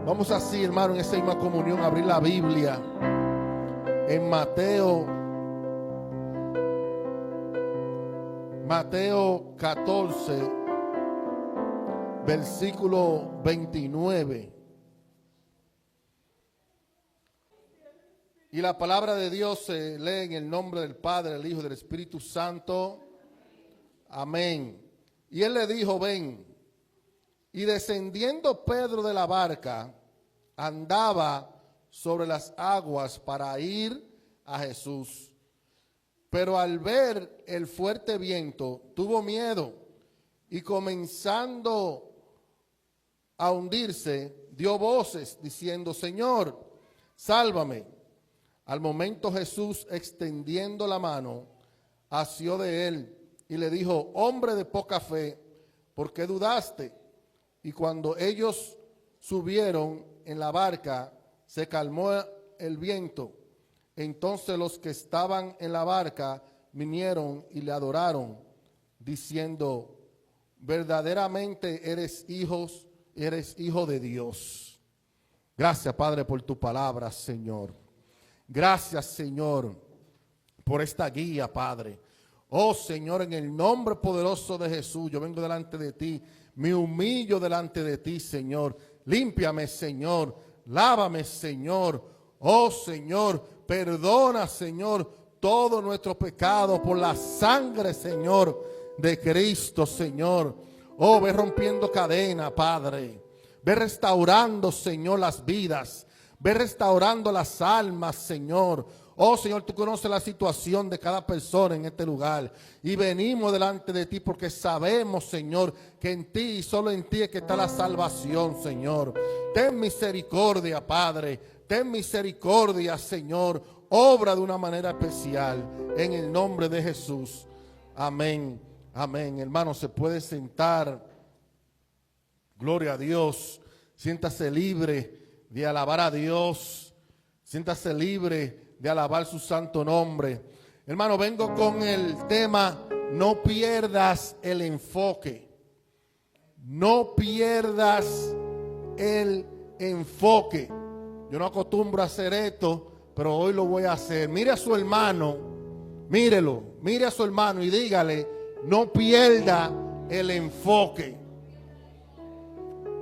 Vamos así, hermano, en esa misma comunión, a abrir la Biblia en Mateo 14, versículo 29. Y la palabra de Dios se lee en el nombre del Padre, del Hijo y del Espíritu Santo. Amén. Y él le dijo: ven. Y descendiendo Pedro de la barca, andaba sobre las aguas para ir a Jesús. Pero al ver el fuerte viento, tuvo miedo y comenzando a hundirse, dio voces diciendo: Señor, sálvame. Al momento Jesús, extendiendo la mano, asió de él y le dijo: hombre de poca fe, ¿por qué dudaste? Y cuando ellos subieron en la barca, se calmó el viento. Entonces los que estaban en la barca vinieron y le adoraron, diciendo: verdaderamente eres hijo de Dios. Gracias, Padre, por tu palabra, Señor. Gracias, Señor, por esta guía, Padre. Oh, Señor, en el nombre poderoso de Jesús, yo vengo delante de ti, me humillo delante de ti, Señor. Límpiame, Señor. Lávame, Señor. Oh, Señor, perdona, Señor, todo nuestro pecado por la sangre, Señor, de Cristo, Señor. Oh, ve rompiendo cadena, Padre. Ve restaurando, Señor, las vidas. Ve restaurando las almas, Señor. Oh, Señor, tú conoces la situación de cada persona en este lugar. Y venimos delante de ti porque sabemos, Señor, que en ti y solo en ti es que está la salvación, Señor. Ten misericordia, Padre. Ten misericordia, Señor. Obra de una manera especial en el nombre de Jesús. Amén. Amén. Hermano, se puede sentar. Gloria a Dios. Siéntase libre de alabar a Dios. Siéntase libre de alabar su santo nombre. Hermano, vengo con el tema: no pierdas el enfoque. No pierdas el enfoque. Yo no acostumbro a hacer esto, pero hoy lo voy a hacer. Mire a su hermano, mírelo, mire a su hermano y dígale: no pierda el enfoque.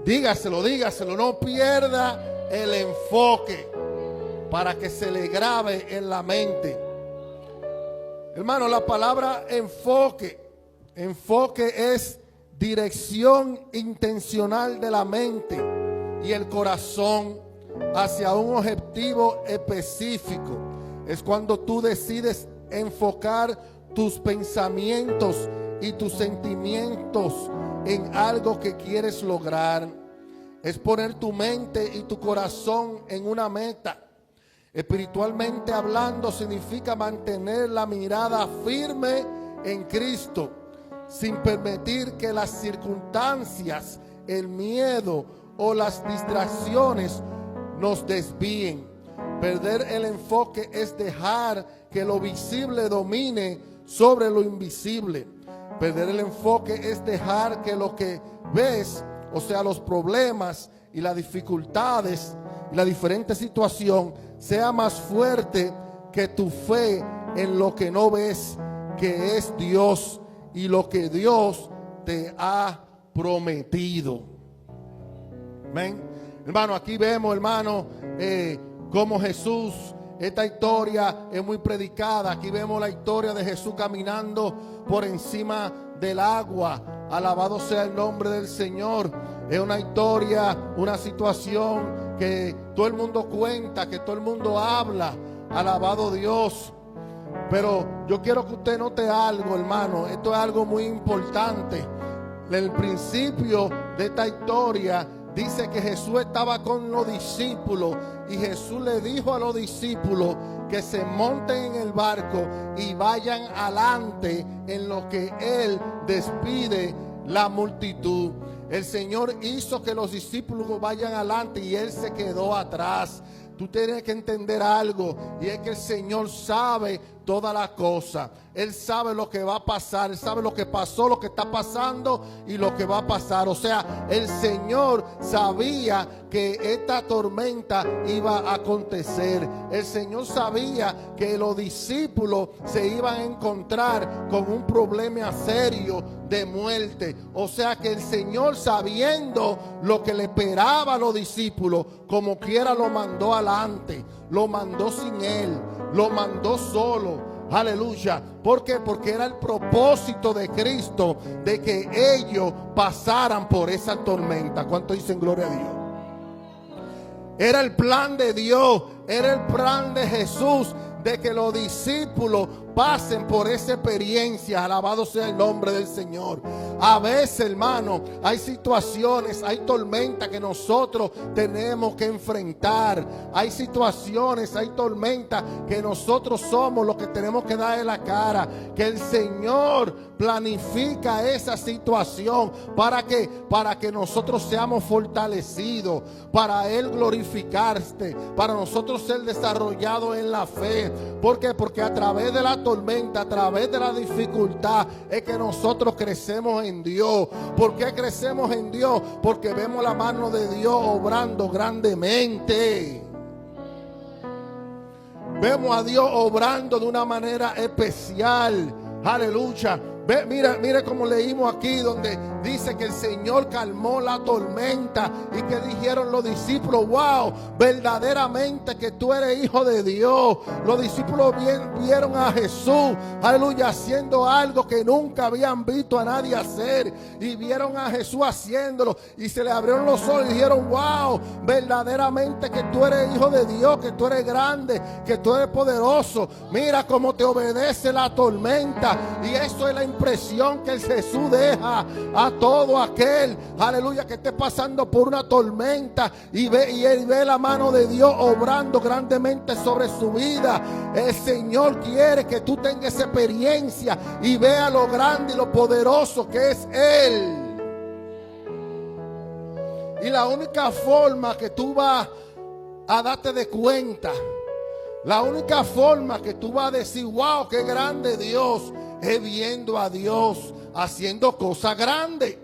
Dígaselo, no pierda el enfoque, para que se le grabe en la mente. Hermano, la palabra enfoque es dirección intencional de la mente y el corazón hacia un objetivo específico. Es cuando tú decides enfocar tus pensamientos y tus sentimientos en algo que quieres lograr. Es poner tu mente y tu corazón en una meta. Espiritualmente hablando, significa mantener la mirada firme en Cristo, sin permitir que las circunstancias, el miedo o las distracciones nos desvíen. Perder el enfoque es dejar que lo visible domine sobre lo invisible. Perder el enfoque es dejar que lo que ves, o sea, los problemas y las dificultades y la diferente situación, sea más fuerte que tu fe en lo que no ves, que es Dios y lo que Dios te ha prometido. Amén. Hermano, aquí vemos, hermano, como Jesús, esta historia es muy predicada. Aquí vemos la historia de Jesús caminando por encima del agua. Alabado sea el nombre del Señor. Es una historia, una situación que todo el mundo cuenta, que todo el mundo habla. Alabado Dios. Pero yo quiero que usted note algo, hermano. Esto es algo muy importante. El principio de esta historia dice que Jesús estaba con los discípulos y Jesús le dijo a los discípulos que se monten en el barco y vayan adelante en lo que Él despide la multitud. El Señor hizo que los discípulos vayan adelante y Él se quedó atrás. tú tienes que entender algo, y es que el Señor sabe todas las cosas. Él sabe lo que va a pasar, Él sabe lo que pasó, lo que está pasando y lo que va a pasar. O sea, el Señor sabía que esta tormenta iba a acontecer. El Señor sabía que los discípulos se iban a encontrar con un problema serio de muerte. O sea que el Señor, sabiendo lo que le esperaba a los discípulos, como quiera lo mandó adelante, lo mandó sin Él, lo mandó solo. Aleluya. ¿Por qué? Porque era el propósito de Cristo de que ellos pasaran por esa tormenta. ¿Cuánto dicen gloria a Dios? Era el plan de Dios, era el plan de Jesús, de que los discípulos pasen por esa experiencia. Alabado sea el nombre del Señor. A veces, hermano, hay situaciones, hay tormentas que nosotros tenemos que enfrentar. Hay situaciones, hay tormentas que nosotros somos los que tenemos que darle la cara. Que el Señor planifica esa situación para que nosotros seamos fortalecidos, para Él glorificarse, para nosotros ser desarrollados en la fe. ¿Por qué? Porque a través de la tormenta, a través de la dificultad, es que nosotros crecemos en Dios. ¿Por qué crecemos en Dios? Porque vemos la mano de Dios obrando grandemente. Vemos a Dios obrando de una manera especial. Aleluya. Mira como leímos aquí, donde dice que el Señor calmó la tormenta y que dijeron los discípulos: wow, verdaderamente que tú eres hijo de Dios. Los discípulos vieron a Jesús, aleluya, haciendo algo que nunca habían visto a nadie hacer, y vieron a Jesús haciéndolo y se le abrieron los ojos y dijeron: wow, verdaderamente que tú eres hijo de Dios, que tú eres grande, que tú eres poderoso. Mira cómo te obedece la tormenta. Y eso es la impresión que el Jesús deja a todo aquel, aleluya, que esté pasando por una tormenta y él ve la mano de Dios obrando grandemente sobre su vida. El Señor quiere que tú tengas esa experiencia y vea lo grande y lo poderoso que es Él. Y la única forma que tú vas a darte de cuenta, la única forma que tú vas a decir: wow, qué grande Dios, es viendo a Dios haciendo cosas grandes.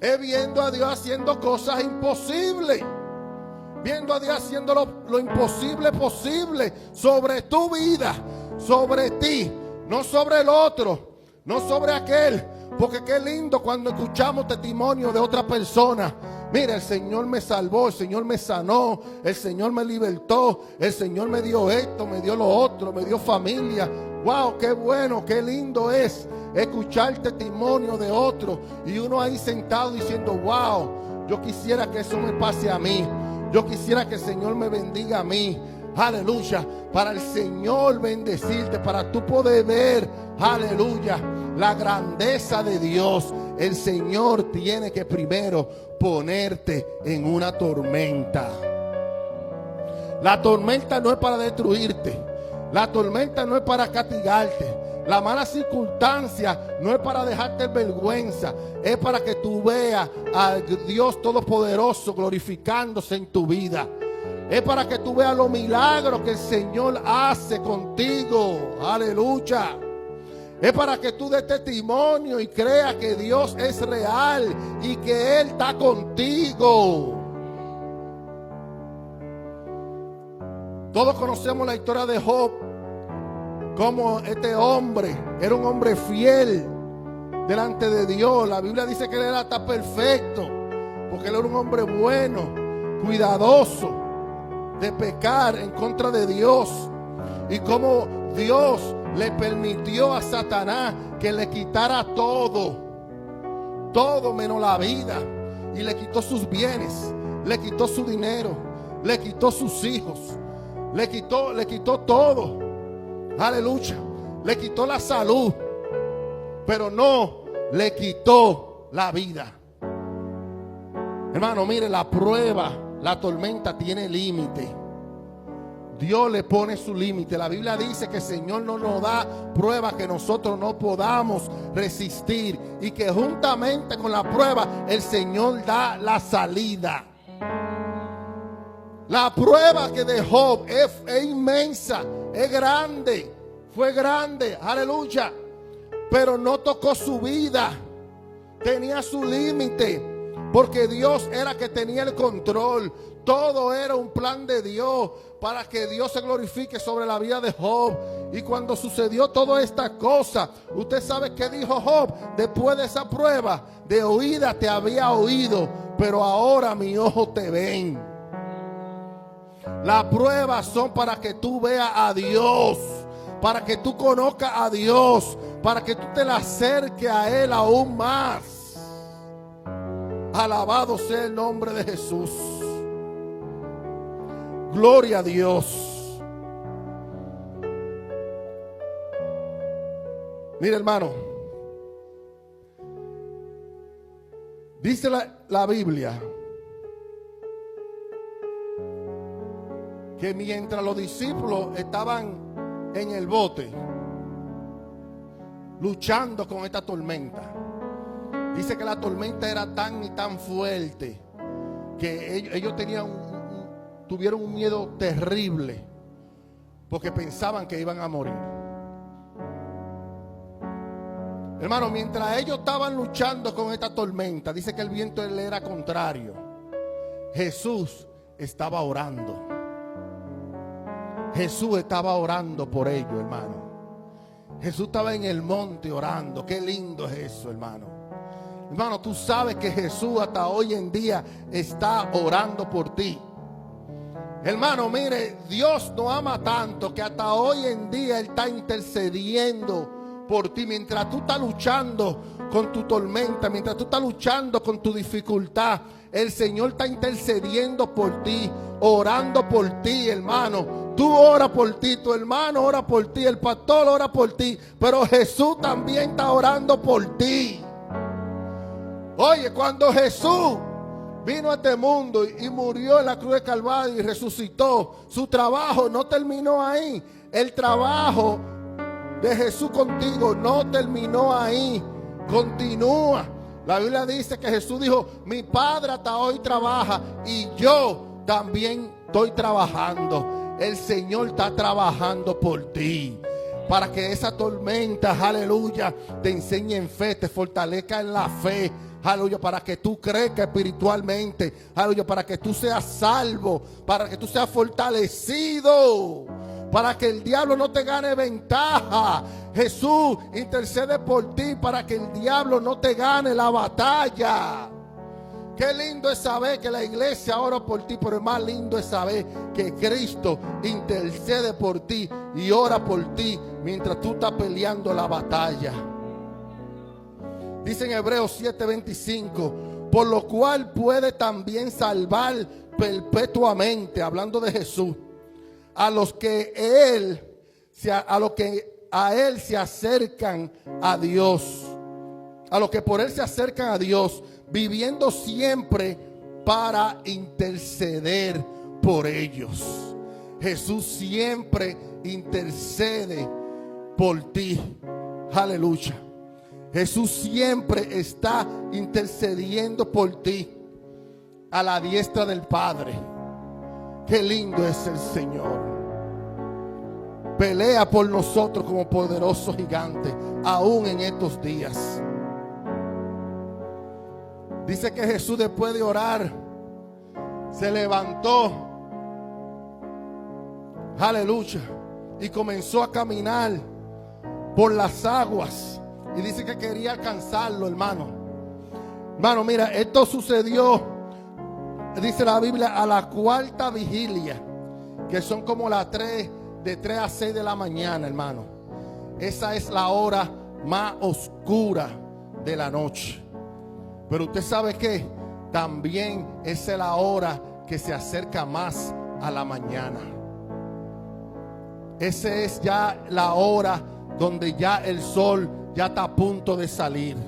Es viendo a Dios haciendo cosas imposibles. Viendo a Dios haciendo lo imposible posible sobre tu vida, sobre ti, no sobre el otro, no sobre aquel. Porque qué lindo cuando escuchamos testimonio de otra persona. Mira, el Señor me salvó, el Señor me sanó, el Señor me libertó, el Señor me dio esto, me dio lo otro, me dio familia. Wow, qué bueno, qué lindo es escuchar testimonio de otro y uno ahí sentado diciendo: wow, yo quisiera que eso me pase a mí. Yo quisiera que el Señor me bendiga a mí. Aleluya. Para el Señor bendecirte, para tú poder ver, aleluya, la grandeza de Dios, el Señor tiene que primero ponerte en una tormenta. La tormenta no es para destruirte. La tormenta no es para castigarte. La mala circunstancia no es para dejarte en vergüenza. Es para que tú veas a Dios Todopoderoso glorificándose en tu vida. Es para que tú veas los milagros que el Señor hace contigo. Aleluya. Es para que tú des testimonio y creas que Dios es real y que Él está contigo. Todos conocemos la historia de Job. Como este hombre era un hombre fiel delante de Dios. La Biblia dice que él era hasta perfecto, porque él era un hombre bueno, cuidadoso de pecar en contra de Dios. Y como Dios le permitió a Satanás que le quitara todo menos la vida, y le quitó sus bienes, le quitó su dinero, le quitó sus hijos, le quitó todo. Aleluya. Le quitó la salud, pero no le quitó la vida. Hermano, mire, la prueba, la tormenta tiene límite. Dios le pone su límite. La Biblia dice que el Señor no nos da pruebas que nosotros no podamos resistir, y que juntamente con la prueba el Señor da la salida. La prueba que de Job es inmensa, es grande, fue grande, aleluya. Pero no tocó su vida, tenía su límite, porque Dios era que tenía el control. Todo era un plan de Dios para que Dios se glorifique sobre la vida de Job. Y cuando sucedió toda esta cosa, usted sabe qué dijo Job después de esa prueba: de oída te había oído, pero ahora mi ojo te ven. Las pruebas son para que tú veas a Dios, para que tú conozcas a Dios, para que tú te le acerques a Él aún más. Alabado sea el nombre de Jesús. Gloria a Dios. Mira, hermano, dice la Biblia que mientras los discípulos estaban en el bote luchando con esta tormenta, dice que la tormenta era tan y tan fuerte que ellos tuvieron un miedo terrible, porque pensaban que iban a morir. Hermano, mientras ellos estaban luchando con esta tormenta, dice que el viento le era contrario. Jesús estaba orando. Jesús estaba orando por ellos, hermano. Jesús estaba en el monte orando. Qué lindo es eso, hermano. Hermano, tú sabes que Jesús hasta hoy en día está orando por ti. Hermano, mire, Dios nos ama tanto que hasta hoy en día Él está intercediendo por ti. Mientras tú estás luchando con tu tormenta, mientras tú estás luchando con tu dificultad, el Señor está intercediendo por ti, orando por ti, hermano. Tú oras por ti, tu hermano ora por ti, el pastor ora por ti, pero Jesús también está orando por ti. Oye, cuando Jesús vino a este mundo y murió en la cruz de Calvario y resucitó, su trabajo no terminó ahí. El trabajo de Jesús contigo no terminó ahí, continúa. La Biblia dice que Jesús dijo: mi Padre hasta hoy trabaja y yo también estoy trabajando. El Señor está trabajando por ti, para que esa tormenta, aleluya, te enseñe en fe, te fortalezca en la fe, aleluya, para que tú crezcas espiritualmente, aleluya, para que tú seas salvo, para que tú seas fortalecido, para que el diablo no te gane ventaja. Jesús intercede por ti para que el diablo no te gane la batalla. Qué lindo es saber que la iglesia ora por ti, pero es más lindo es saber que Cristo intercede por ti y ora por ti mientras tú estás peleando la batalla. Dice en Hebreos 7:25, por lo cual puede también salvar perpetuamente, hablando de Jesús, a los que a Él se acercan a Dios, a los que por Él se acercan a Dios, viviendo siempre para interceder por ellos. Jesús siempre intercede por ti. Aleluya. Jesús siempre está intercediendo por ti a la diestra del Padre. Qué lindo es el Señor. Pelea por nosotros como poderoso gigante, aún en estos días. Dice que Jesús, después de orar, se levantó, aleluya, y comenzó a caminar por las aguas. Y dice que quería alcanzarlo, hermano. Hermano, mira, esto sucedió, dice la Biblia, a la cuarta vigilia, que son como las 3, de 3 a 6 de la mañana, hermano. Esa es la hora más oscura de la noche. Pero usted sabe que también esa es la hora que se acerca más a la mañana. Esa es ya la hora donde ya el sol ya está a punto de salir,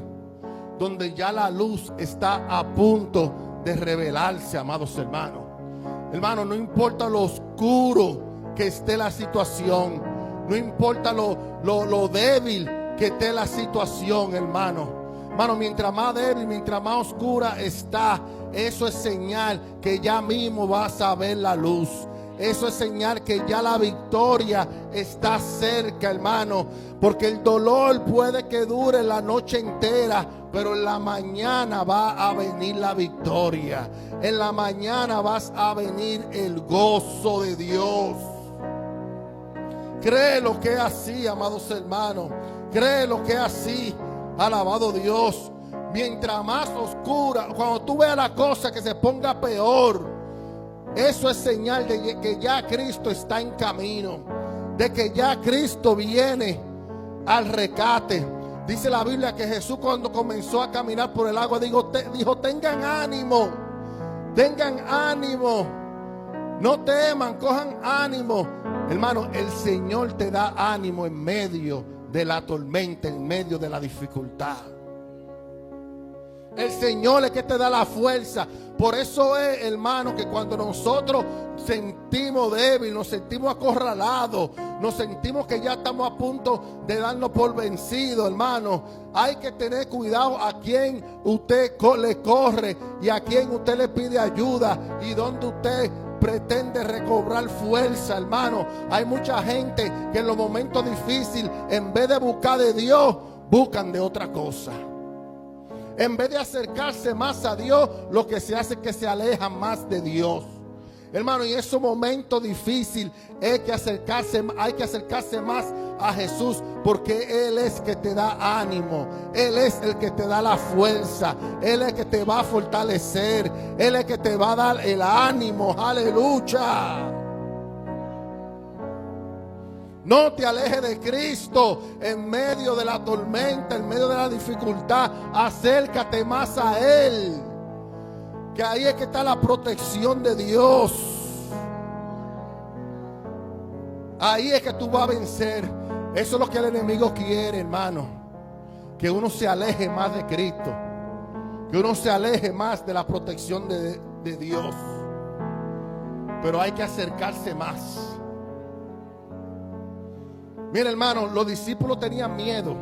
donde ya la luz está a punto de revelarse, amados hermanos. Hermano, no importa lo oscuro que esté la situación, no importa lo débil que esté la situación, hermano. Hermano, mientras más débil, mientras más oscura está, eso es señal que ya mismo vas a ver la luz. Eso es señal que ya la victoria está cerca, hermano. Porque el dolor puede que dure la noche entera, pero en la mañana va a venir la victoria. En la mañana vas a venir el gozo de Dios. Cree lo que es así, amados hermanos. Cree lo que es así. Alabado Dios. Mientras más oscura, cuando tú veas la cosa que se ponga peor, eso es señal de que ya Cristo está en camino, de que ya Cristo viene al rescate. Dice la Biblia que Jesús, cuando comenzó a caminar por el agua, dijo, tengan ánimo, no teman, cojan ánimo. Hermano, el Señor te da ánimo en medio de la tormenta, en medio de la dificultad. El Señor es que te da la fuerza. Por eso es, hermano, que cuando nosotros sentimos débil, nos sentimos acorralados, nos sentimos que ya estamos a punto de darnos por vencidos, hermano, hay que tener cuidado a quien usted le corre y a quien usted le pide ayuda y donde usted pretende recobrar fuerza, hermano. Hay mucha gente que en los momentos difíciles, en vez de buscar de Dios, buscan de otra cosa. En vez de acercarse más a Dios, lo que se hace es que se alejan más de Dios. Hermano, y en esos momentos difíciles hay que acercarse más a Jesús, porque Él es que te da ánimo. Él es el que te da la fuerza. Él es el que te va a fortalecer. Él es el que te va a dar el ánimo. Aleluya. No te alejes de Cristo en medio de la tormenta, en medio de la dificultad. Acércate más a Él, que ahí es que está la protección de Dios. Ahí es que tú vas a vencer. Eso es lo que el enemigo quiere, hermano, que uno se aleje más de Cristo, que uno se aleje más de la protección de Dios. Pero hay que acercarse más. Mira, hermano, los discípulos tenían miedo,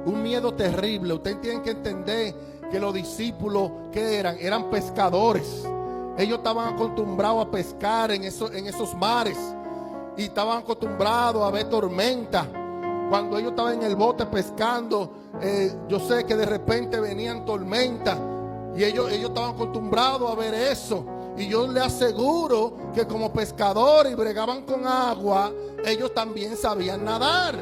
un miedo terrible. Ustedes tienen que entender que los discípulos, ¿qué eran? Eran pescadores. Ellos estaban acostumbrados a pescar en esos mares y estaban acostumbrados a ver tormentas. Cuando ellos estaban en el bote pescando, yo sé que de repente venían tormentas y ellos estaban acostumbrados a ver eso. Y yo le aseguro que como pescadores y bregaban con agua, ellos también sabían nadar.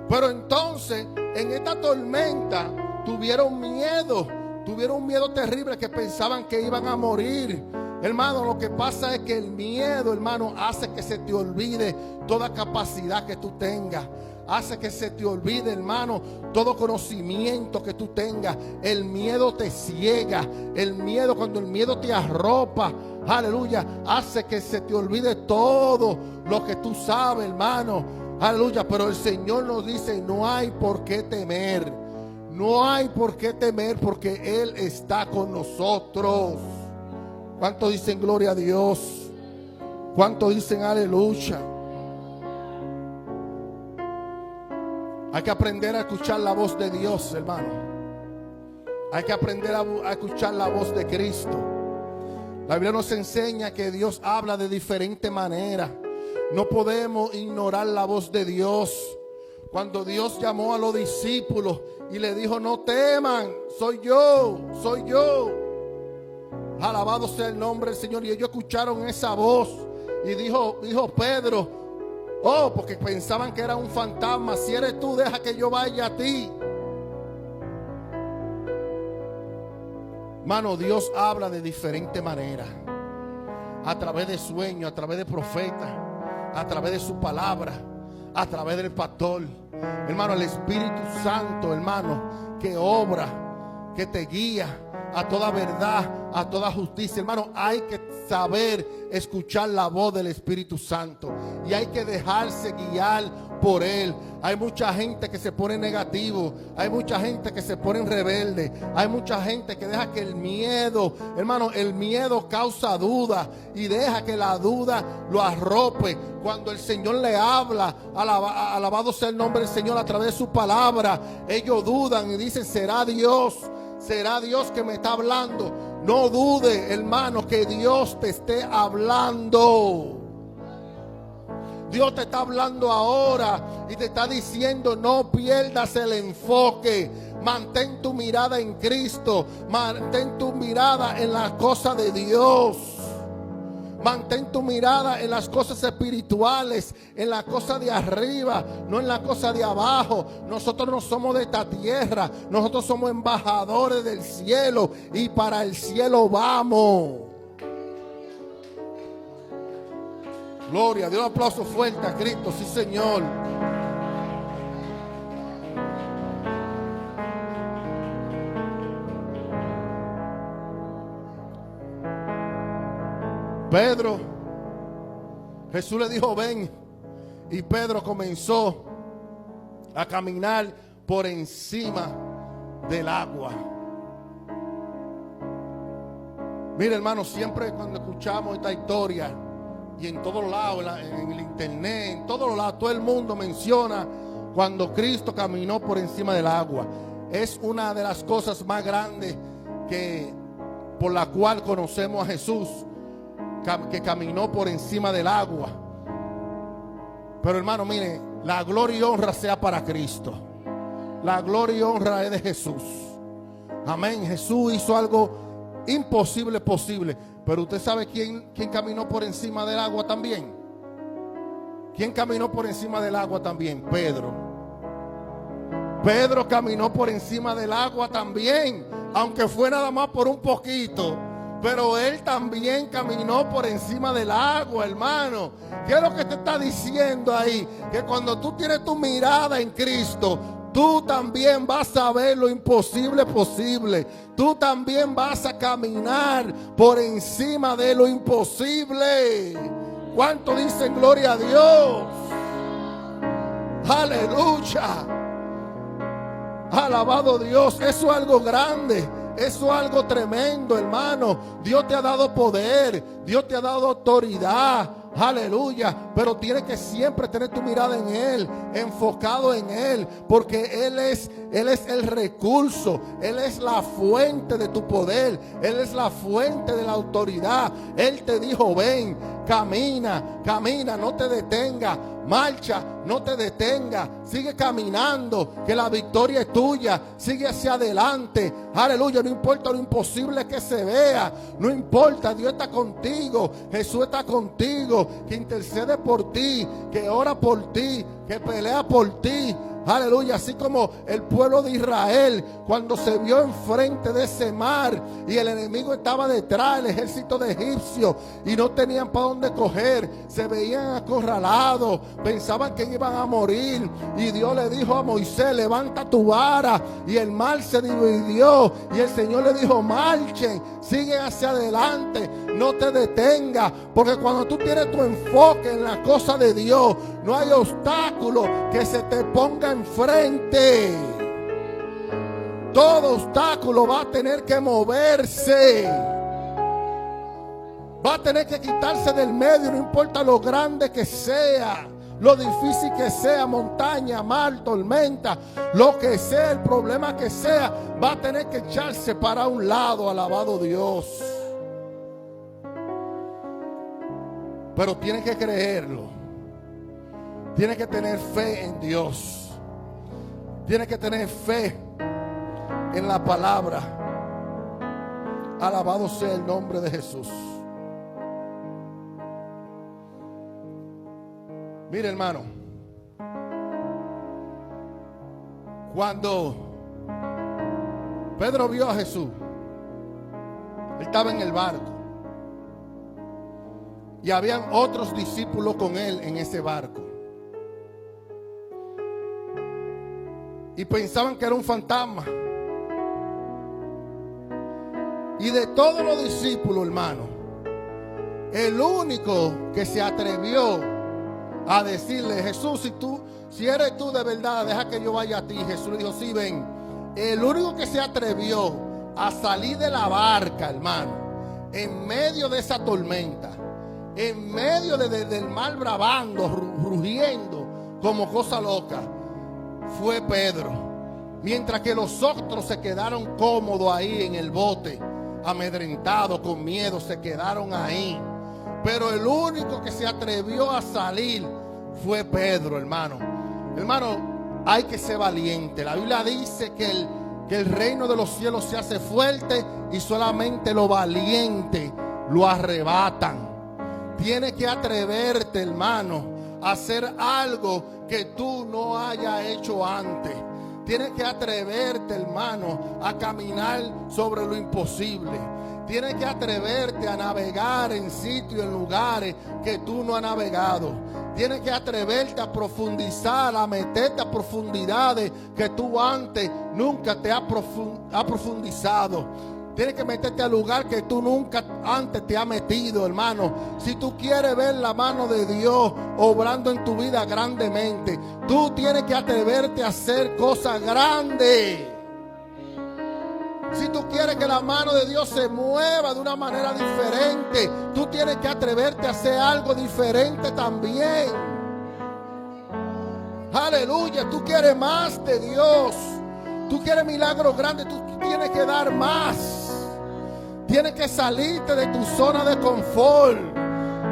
Pero entonces, en esta tormenta, tuvieron miedo terrible, que pensaban que iban a morir. Hermano, lo que pasa es que el miedo, hermano, hace que se te olvide toda capacidad que tú tengas. Hace que se te olvide, hermano, todo conocimiento que tú tengas. El miedo te ciega. El miedo, cuando el miedo te arropa, aleluya, hace que se te olvide todo lo que tú sabes, hermano. Aleluya, pero el Señor nos dice, no hay por qué temer. No hay por qué temer, porque Él está con nosotros. ¿Cuántos dicen gloria a Dios? ¿Cuántos dicen aleluya? Hay que aprender a escuchar la voz de Dios, hermano. Hay que aprender a escuchar la voz de Cristo. La Biblia nos enseña que Dios habla de diferente manera. No podemos ignorar la voz de Dios. Cuando Dios llamó a los discípulos y le dijo, no teman, soy yo. Alabado sea el nombre del Señor. Y ellos escucharon esa voz. Y dijo Pedro, porque pensaban que era un fantasma. Si eres tú, deja que yo vaya a ti. Hermano, Dios habla de diferente manera. A través de sueños, a través de profetas, a través de su palabra, a través del pastor. Hermano, el Espíritu Santo, hermano, que obra, que te guía a toda verdad, a toda justicia. Hermano, hay que saber escuchar la voz del Espíritu Santo y hay que dejarse guiar por Él. Hay mucha gente que se pone negativo. Hay mucha gente que se pone rebelde. Hay mucha gente que deja que el miedo, hermano, el miedo causa duda y deja que la duda lo arrope. Cuando el Señor le habla, alabado sea el nombre del Señor a través de su palabra, ellos dudan y dicen, ¿será Dios que me está hablando? No dude, hermano, que Dios te esté hablando. Dios te está hablando ahora y te está diciendo, no pierdas el enfoque. Mantén tu mirada en Cristo. Mantén tu mirada en las cosas de Dios. Mantén tu mirada en las cosas espirituales, en las cosas de arriba, no en las cosas de abajo. Nosotros no somos de esta tierra. Nosotros somos embajadores del cielo y para el cielo vamos. Gloria, Dios, un aplauso fuerte a Cristo, sí Señor. Pedro, Jesús le dijo, ven, y Pedro comenzó a caminar por encima del agua. Mire, hermano, siempre cuando escuchamos esta historia, y en todos lados, en el internet, en todos lados, todo el mundo menciona cuando Cristo caminó por encima del agua. Es una de las cosas más grandes por la cual conocemos a Jesús, que caminó por encima del agua. Pero hermano, mire, la gloria y honra sea para Cristo. La gloria y honra es de Jesús. Amén. Jesús hizo algo imposible posible. Pero usted sabe quién caminó por encima del agua también. ¿Quién caminó por encima del agua también? Pedro. Pedro caminó por encima del agua también, aunque fue nada más por un poquito. Pero él también caminó por encima del agua, hermano. ¿Qué es lo que te está diciendo ahí? Que cuando tú tienes tu mirada en Cristo, tú también vas a ver lo imposible posible. Tú también vas a caminar por encima de lo imposible. ¿Cuánto dicen gloria a Dios? Aleluya. Alabado Dios. Eso es algo grande. Eso es algo tremendo, hermano. Dios te ha dado poder. Dios te ha dado autoridad. Aleluya. Pero tienes que siempre tener tu mirada en Él, enfocado en Él, porque Él es el recurso. Él es la fuente de tu poder. Él es la fuente de la autoridad. Él te dijo, ven, camina, no te detengas. Marcha, no te detengas. Sigue caminando, que la victoria es tuya. Sigue hacia adelante. Aleluya, no importa lo imposible que se vea. No importa, Dios está contigo. Jesús está contigo, que intercede por ti, que ora por ti, que pelea por ti. Aleluya, así como el pueblo de Israel cuando se vio enfrente de ese mar y el enemigo estaba detrás, el ejército de egipcios, y no tenían para dónde coger, se veían acorralados, pensaban que iban a morir, y Dios le dijo a Moisés, levanta tu vara, y el mar se dividió, y el Señor le dijo, marchen, sigue hacia adelante, no te detengas, porque cuando tú tienes tu enfoque en la cosa de Dios, no hay obstáculo que se te ponga enfrente. Todo obstáculo va a tener que moverse. Va a tener que quitarse del medio, no importa lo grande que sea, lo difícil que sea, montaña, mar, tormenta, lo que sea, el problema que sea, va a tener que echarse para un lado, alabado Dios. Pero tiene que creerlo. Tiene que tener fe en Dios. Tiene que tener fe en la palabra. Alabado sea el nombre de Jesús. Mire, hermano, cuando Pedro vio a Jesús, él estaba en el barco y habían otros discípulos con él en ese barco. Y pensaban que era un fantasma. Y de todos los discípulos, hermano, el único que se atrevió a decirle: Jesús, si eres tú de verdad, deja que yo vaya a ti. Jesús le dijo: sí, ven. El único que se atrevió a salir de la barca, hermano, en medio de esa tormenta, en medio del mar bravando, rugiendo como cosa loca, fue Pedro. Mientras que los otros se quedaron cómodos ahí en el bote, amedrentados, con miedo, se quedaron ahí. Pero el único que se atrevió a salir fue Pedro, hermano. Hermano, hay que ser valiente. La Biblia dice que el reino de los cielos se hace fuerte y solamente los valientes lo arrebatan. Tienes que atreverte, hermano, a hacer algo que tú no hayas hecho antes. Tienes que atreverte, hermano, a caminar sobre lo imposible. Tienes que atreverte a navegar en sitios, en lugares que tú no has navegado. Tienes que atreverte a profundizar, a meterte a profundidades que tú antes nunca te has profundizado. Tienes que meterte al lugar que tú nunca antes te has metido, hermano. Si tú quieres ver la mano de Dios obrando en tu vida grandemente, tú tienes que atreverte a hacer cosas grandes. Si tú quieres que la mano de Dios se mueva de una manera diferente, tú tienes que atreverte a hacer algo diferente también. Aleluya, tú quieres más de Dios. Tú quieres milagros grandes, tú tienes que dar más. Tienes que salirte de tu zona de confort.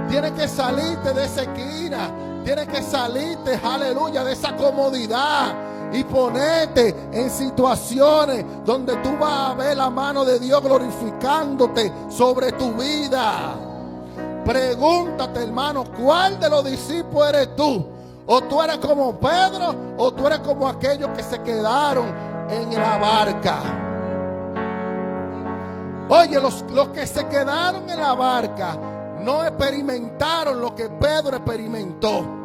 Tienes que salirte de esa esquina. Tienes que salirte, aleluya, de esa comodidad y ponerte en situaciones donde tú vas a ver la mano de Dios glorificándote sobre tu vida. Pregúntate, hermano, ¿cuál de los discípulos eres tú? O tú eres como Pedro, o tú eres como aquellos que se quedaron en la barca. Oye, los que se quedaron en la barca no experimentaron lo que Pedro experimentó.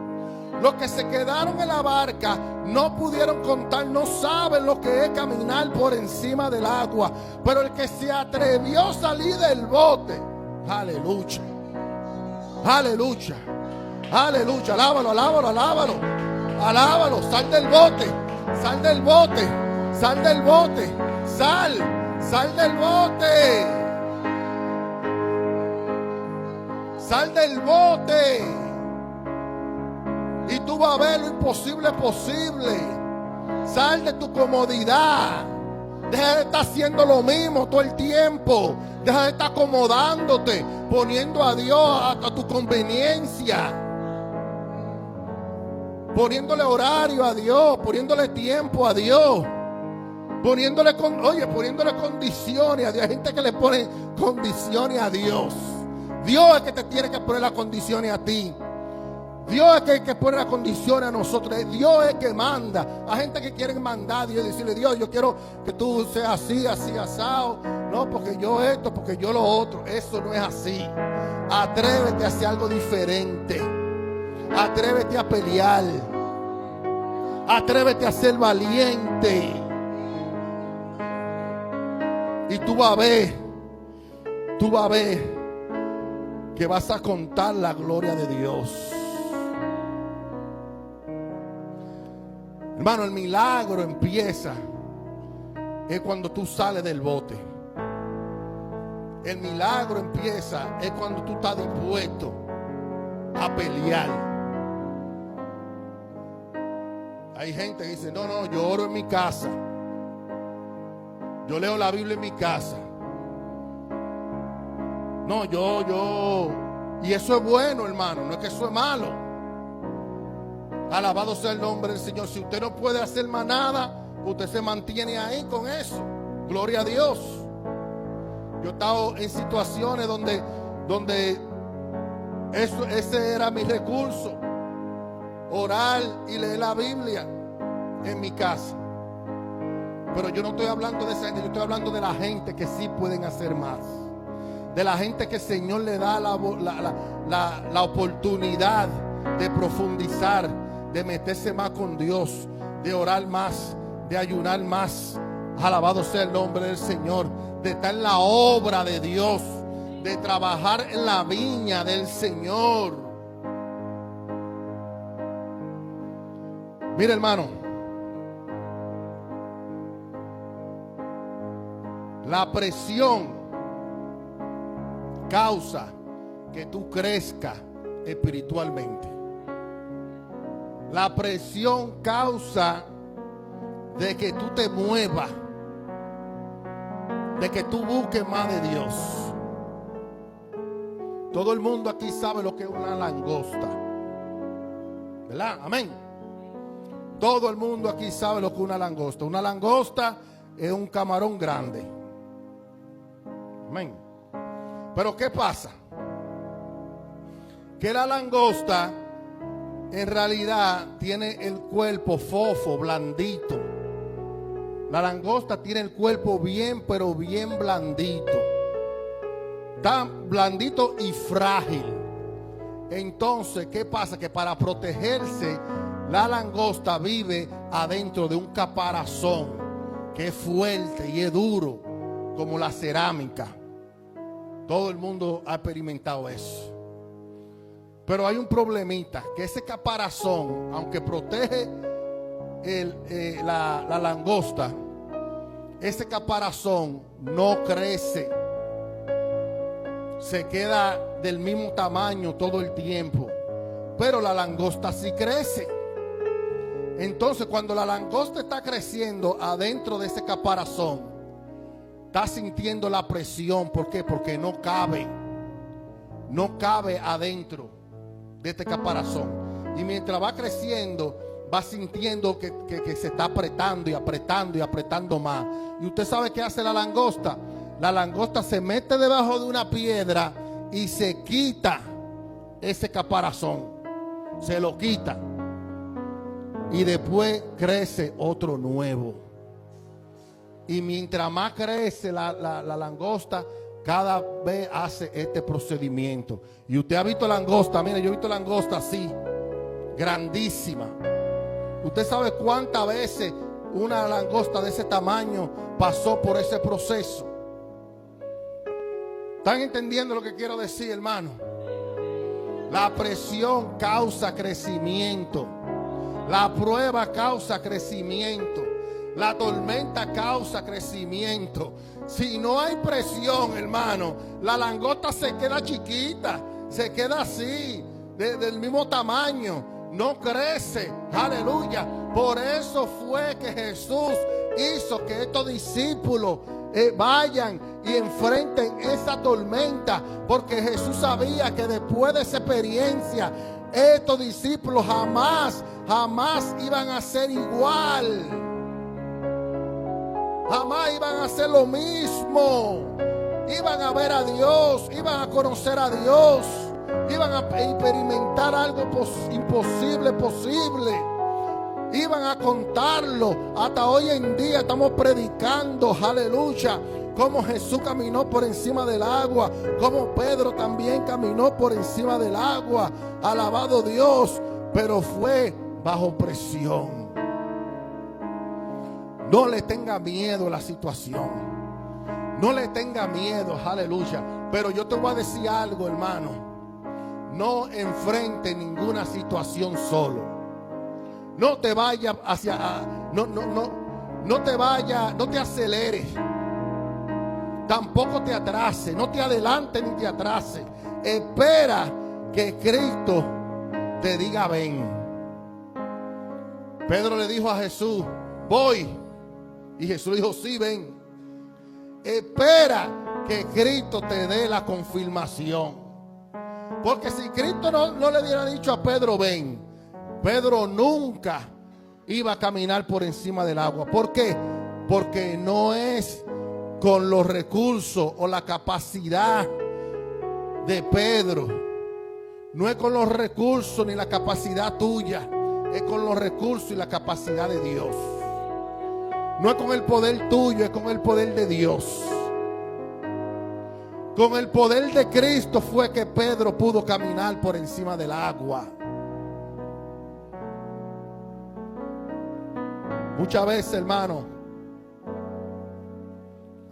Los que se quedaron en la barca no pudieron contar, no saben lo que es caminar por encima del agua. Pero el que se atrevió a salir del bote, aleluya, aleluya, aleluya, alábalo, alábalo, alábalo, alábalo, sal del bote, sal del bote, sal del bote, sal del bote, sal del bote. Y tú vas a ver lo imposible posible. Sal de tu comodidad. Deja de estar haciendo lo mismo todo el tiempo. Deja de estar acomodándote, poniendo a Dios a tu conveniencia. Poniéndole horario a Dios, poniéndole tiempo a Dios. Poniéndole condiciones a Dios. Hay gente que le pone condiciones a Dios. Dios es que te tiene que poner las condiciones a ti. Dios es que pone las condiciones a nosotros. Dios es que manda. Hay gente que quiere mandar a Dios y decirle: Dios, yo quiero que tú seas así, así, asado. No, porque yo esto, porque yo lo otro. Eso no es así. Atrévete a hacer algo diferente. Atrévete a pelear. Atrévete a ser valiente. Y tú vas a ver que vas a contar la gloria de Dios. Hermano, el milagro empieza es cuando tú sales del bote. El milagro empieza es cuando tú estás dispuesto a pelear. Hay gente que dice: no, yo oro en mi casa. Yo leo la Biblia en mi casa. No, yo. Y eso es bueno, hermano. No es que eso es malo. Alabado sea el nombre del Señor. Si usted no puede hacer más nada, usted se mantiene ahí con eso. Gloria a Dios. Yo he estado en situaciones donde ese era mi recurso. Orar y leer la Biblia en mi casa. Pero yo no estoy hablando de esa gente. Yo estoy hablando de la gente que sí pueden hacer más. De la gente que el Señor le da la oportunidad de profundizar, de meterse más con Dios, de orar más, de ayunar más. Alabado sea el nombre del Señor. De estar en la obra de Dios, de trabajar en la viña del Señor. Mira, hermano, la presión causa que tú crezcas espiritualmente. La presión causa de que tú te muevas, de que tú busques más de Dios. Todo el mundo aquí sabe lo que es una langosta, ¿verdad? Amén. Todo el mundo aquí sabe lo que es una langosta. Una langosta es un camarón grande. Amén. Pero ¿qué pasa? Que la langosta en realidad tiene el cuerpo fofo, blandito. La langosta tiene el cuerpo bien, pero bien blandito. Tan blandito y frágil. Entonces, ¿qué pasa? Que para protegerse, la langosta vive adentro de un caparazón que es fuerte y es duro, como la cerámica. Todo el mundo ha experimentado eso. Pero hay un problemita, que ese caparazón, aunque protege la langosta, ese caparazón no crece. Se queda del mismo tamaño todo el tiempo. Pero la langosta sí crece. Entonces, cuando la langosta está creciendo adentro de ese caparazón, está sintiendo la presión. ¿Por qué? Porque no cabe. No cabe adentro de este caparazón. Y mientras va creciendo, va sintiendo que se está apretando y apretando y apretando más. Y usted sabe qué hace la langosta. La langosta se mete debajo de una piedra y se quita ese caparazón. Se lo quita. Y después crece otro nuevo. Y mientras más crece la langosta, cada vez hace este procedimiento. Y usted ha visto langosta. Mire, yo he visto langosta así, grandísima. Usted sabe cuántas veces una langosta de ese tamaño pasó por ese proceso. ¿Están entendiendo lo que quiero decir, hermano? La presión causa crecimiento. La prueba causa crecimiento. La tormenta causa crecimiento. Si no hay presión, hermano, la langosta se queda chiquita, se queda así, del mismo tamaño, no crece. Aleluya. Por eso fue que Jesús hizo que estos discípulos vayan y enfrenten esa tormenta, porque Jesús sabía que después de esa experiencia, estos discípulos jamás iban a ser igual. Jamás iban a hacer lo mismo. Iban a ver a Dios, iban a conocer a Dios, iban a experimentar algo imposible posible. Iban a contarlo. Hasta hoy en día estamos predicando, aleluya, cómo Jesús caminó por encima del agua, cómo Pedro también caminó por encima del agua. Alabado Dios, pero fue bajo presión. No le tenga miedo a la situación. No le tenga miedo, aleluya. Pero yo te voy a decir algo, hermano. No enfrente ninguna situación solo. No te vayas no te aceleres. Tampoco te atrases. No te adelantes ni te atrases. Espera que Cristo te diga ven. Pedro le dijo a Jesús, voy. Y Jesús dijo, sí, ven. Espera que Cristo te dé la confirmación. Porque si Cristo no le hubiera dicho a Pedro, ven, Pedro nunca iba a caminar por encima del agua. ¿Por qué? Porque no es con los recursos o la capacidad de Pedro. No es con los recursos ni la capacidad tuya. Es con los recursos y la capacidad de Dios. No es con el poder tuyo, es con el poder de Dios. Con el poder de Cristo fue que Pedro pudo caminar por encima del agua. Muchas veces, hermano,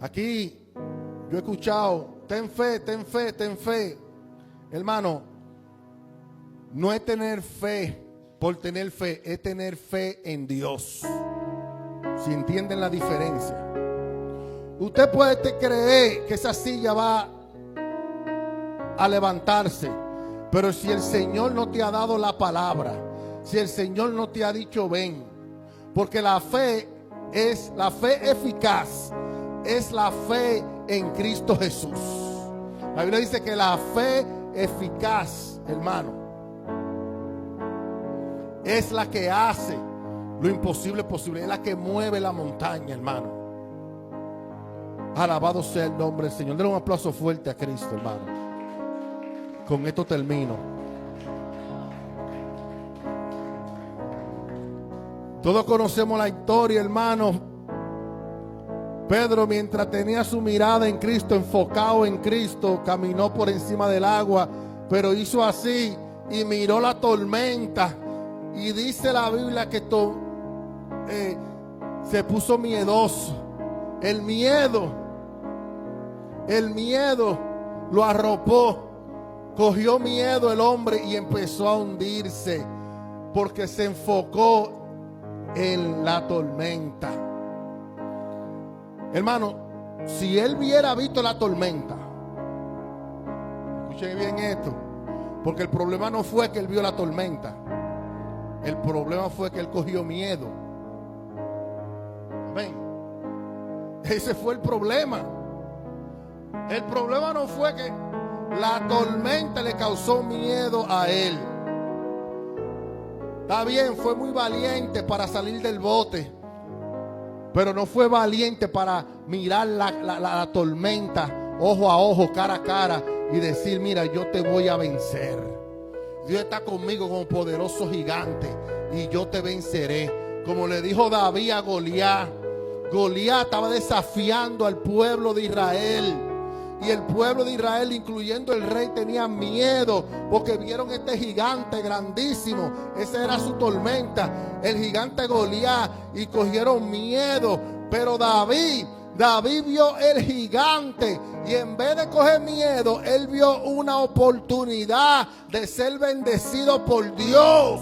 aquí yo he escuchado, ten fe, ten fe, ten fe. Hermano, no es tener fe por tener fe, es tener fe en Dios. Si entienden la diferencia. Usted puede creer que esa silla va a levantarse, pero si el Señor no te ha dado la palabra, si el Señor no te ha dicho ven, porque la fe eficaz, es la fe en Cristo Jesús. La Biblia dice que la fe eficaz, hermano, es la que hace lo imposible posible, es la que mueve la montaña, hermano. Alabado sea el nombre del Señor. Denle un aplauso fuerte a Cristo, hermano. Con esto termino. Todos conocemos la historia, hermano. Pedro, mientras tenía su mirada en Cristo, enfocado en Cristo, caminó por encima del agua, pero hizo así y miró la tormenta. Y dice la Biblia que se puso miedoso. El miedo lo arropó. Cogió miedo el hombre y empezó a hundirse, porque se enfocó en la tormenta. Hermano, si él hubiera visto la tormenta, escuchen bien esto, porque el problema no fue que él vio la tormenta. El problema fue que él cogió miedo. Amén. Ese fue el problema. El problema no fue que la tormenta le causó miedo a él. Está bien, fue muy valiente para salir del bote, pero no fue valiente para mirar la tormenta ojo a ojo, cara a cara, y decir: mira, yo te voy a vencer. Dios está conmigo como poderoso gigante y yo te venceré. Como le dijo David a Goliat. Goliat estaba desafiando al pueblo de Israel. Y el pueblo de Israel, incluyendo el rey, tenía miedo porque vieron este gigante grandísimo. Esa era su tormenta, el gigante Goliat, y cogieron miedo. Pero David vio el gigante y en vez de coger miedo, él vio una oportunidad de ser bendecido por Dios.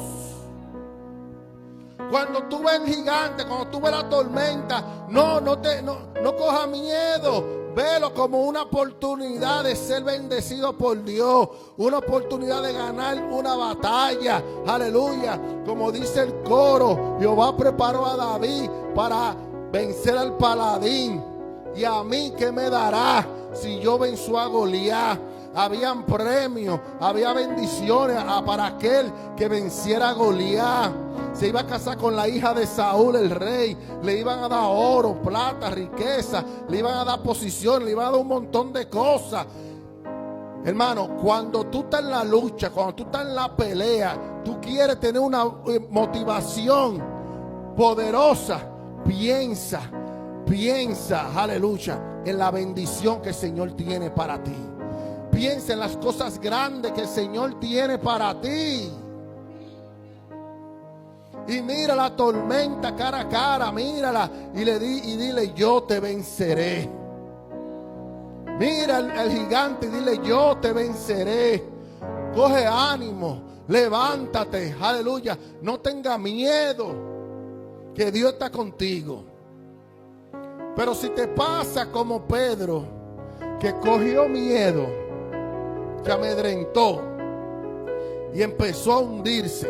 Cuando tú ves el gigante, cuando tú ves la tormenta, no cojas miedo. Velo como una oportunidad de ser bendecido por Dios. Una oportunidad de ganar una batalla. Aleluya. Como dice el coro, Jehová preparó a David para vencer al paladín. Y a mí, ¿qué me dará si yo venzo a Goliat? Habían premios, había bendiciones para aquel que venciera a Goliat. Se iba a casar con la hija de Saúl, el rey. Le iban a dar oro, plata, riqueza. Le iban a dar posición, le iban a dar un montón de cosas. Hermano, cuando tú estás en la lucha, cuando tú estás en la pelea, tú quieres tener una motivación poderosa. Piensa, aleluya, en la bendición que el Señor tiene para ti. Piensa en las cosas grandes que el Señor tiene para ti. Y mira la tormenta cara a cara, mírala y dile: yo te venceré. Mira el gigante y dile: yo te venceré. Coge ánimo, levántate, aleluya. No tenga miedo, que Dios está contigo. Pero si te pasa como Pedro, que cogió miedo, se amedrentó y empezó a hundirse,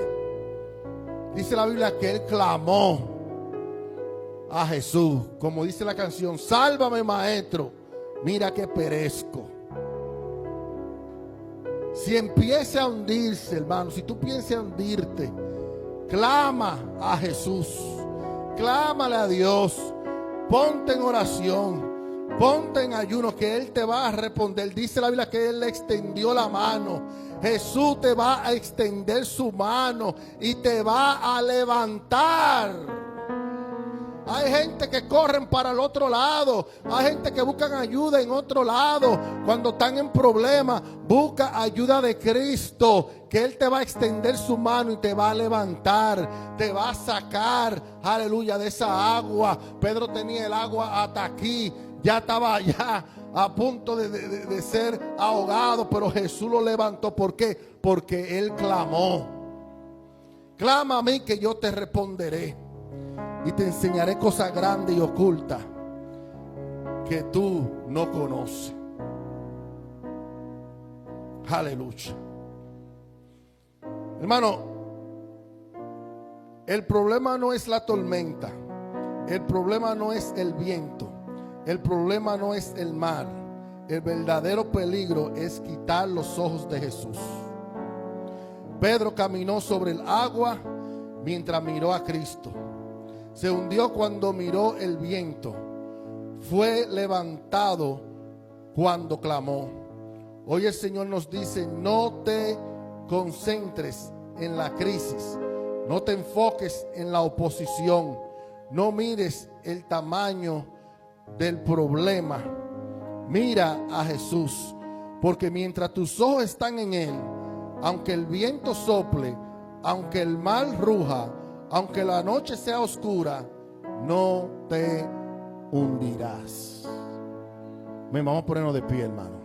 dice la Biblia que él clamó a Jesús, como dice la canción: sálvame, maestro, mira que perezco. Si empieza a hundirse, hermano, si tú piensas a hundirte, clama a Jesús, clámale a Dios, ponte en oración, ponte en ayuno, que Él te va a responder. Dice la Biblia que Él le extendió la mano. Jesús te va a extender su mano y te va a levantar. Hay gente que corren para el otro lado. Hay gente que buscan ayuda en otro lado. Cuando están en problemas, busca ayuda de Cristo, que Él te va a extender su mano y te va a levantar. Te va a sacar, aleluya, de esa agua. Pedro tenía el agua hasta aquí. Ya estaba allá a punto de ser ahogado, pero Jesús lo levantó. ¿Por qué? Porque Él clamó. Clama a mí que yo te responderé y te enseñaré cosas grandes y ocultas que tú no conoces. Aleluya. Hermano, el problema no es la tormenta, el problema no es el viento, el problema no es el mar. El verdadero peligro es quitar los ojos de Jesús. Pedro caminó sobre el agua mientras miró a Cristo. Se hundió cuando miró el viento. Fue levantado cuando clamó. Hoy el Señor nos dice: no te concentres en la crisis, no te enfoques en la oposición, no mires el tamaño del problema. Mira a Jesús, porque mientras tus ojos están en Él, aunque el viento sople, aunque el mar ruja, aunque la noche sea oscura, no te hundirás. Vamos a ponernos de pie, hermano.